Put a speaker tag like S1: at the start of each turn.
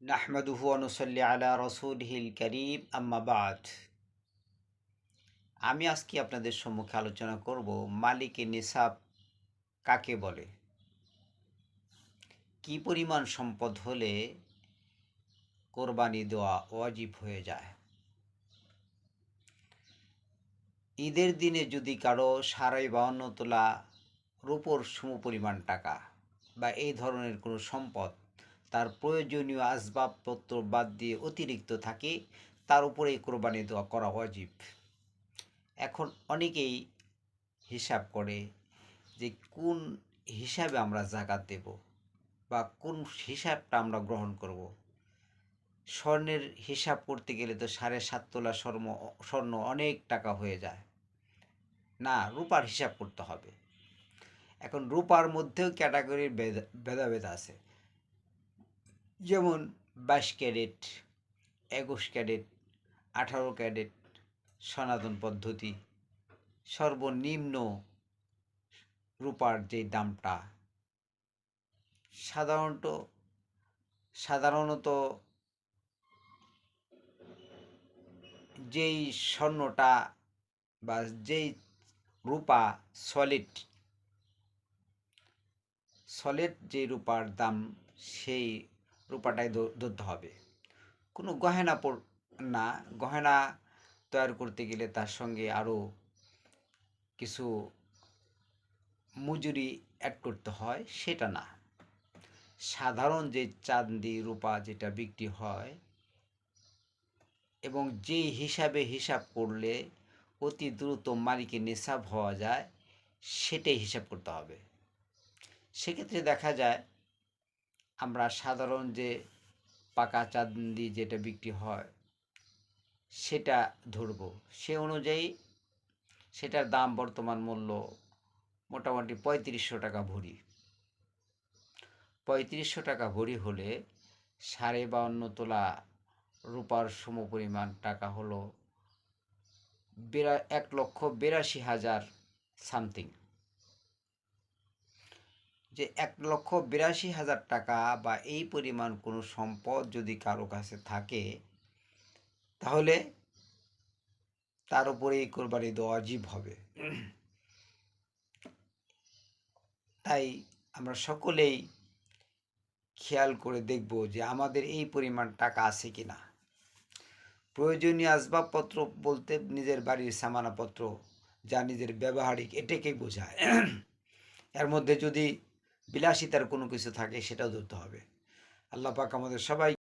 S1: নাহমাদুহু ওয়া নুসাল্লি আলা রাসূলিহিল কারীম আম্মা বা'দ। আমি আজকে আপনাদের সম্মুখে আলোচনা করব মালিকে নিসাব কাকে বলে, কি পরিমাণ সম্পদ হলে কোরবানি দেওয়া ওয়াজিব হয়ে যায়। ঈদের দিনে যদি কারো 52 তোলা রূপোর সমপরিমাণ টাকা বা এই ধরনের কোনো সম্পদ তার প্রয়োজনীয় আসবাবপত্র বাদ দিয়ে অতিরিক্ত থাকে, তার উপরেই কোরবানি দেওয়া করা ওয়াজিব। এখন অনেকেই হিসাব করে যে কোন হিসাবে আমরা জাকাত দেব বা কোন হিসাবটা আমরা গ্রহণ করব। স্বর্ণের হিসাব করতে গেলে তো 7.5 তোলা স্বর্ণ অনেক টাকা হয়ে যায়, না রূপার হিসাব করতে হবে। এখন রূপার মধ্যেও ক্যাটাগরির ভেদাভেদ আছে, যেমন 22 ক্যারেট, 21 ক্যারেট, 18 ক্যারেট সনাতন পদ্ধতি। সর্বনিম্ন রূপার যে দামটা সাধারণত যেই স্বর্ণটা বা যেই রূপা সলিড যে রূপার দাম, সেই রূপাটাই ধরতে হবে। কোনো গহেনা না, গহেনা তৈরি করতে গেলে তার সঙ্গে আরও কিছু মজুরি অ্যাড করতে হয়, সেটা না। সাধারণ যে চাঁদি রূপা যেটা বিক্রি হয় এবং যেই হিসাব করলে অতি দ্রুত মালিকে নিসাব হওয়া যায়, সেটাই হিসাব করতে হবে। সেক্ষেত্রে দেখা যায় আমরা সাধারণ যে পাকা চাঁদি যেটা বিক্রি হয় সেটা ধরব, সে অনুযায়ী সেটার দাম বর্তমান মূল্য মোটামুটি 3500 টাকা ভরি। 3500 টাকা ভরি হলে 52.5 তোলা রূপার সমপরিমাণ টাকা হলো 1,82,000 সামথিং। যে 1,82,000 টাকা বা এই পরিমাণ কোনো সম্পদ যদি কারো কাছে থাকে, তাহলে তার উপরেই কোরবানি দেওয়া ওয়াজিব হবে। তাই আমরা সকলেই খেয়াল করে দেখব যে আমাদের এই পরিমাণ টাকা আছে কিনা। প্রয়োজনীয় আসবাবপত্র বলতে নিজের বাড়ির সামানাপত্র, যা নিজের ব্যবহারিক, এটাকেই বোঝায়। এর মধ্যে যদি বিলাসিতার কোনো কিছু থাকে, সেটাও ধরতে হবে। আল্লাহ পাক আমাদের সবাই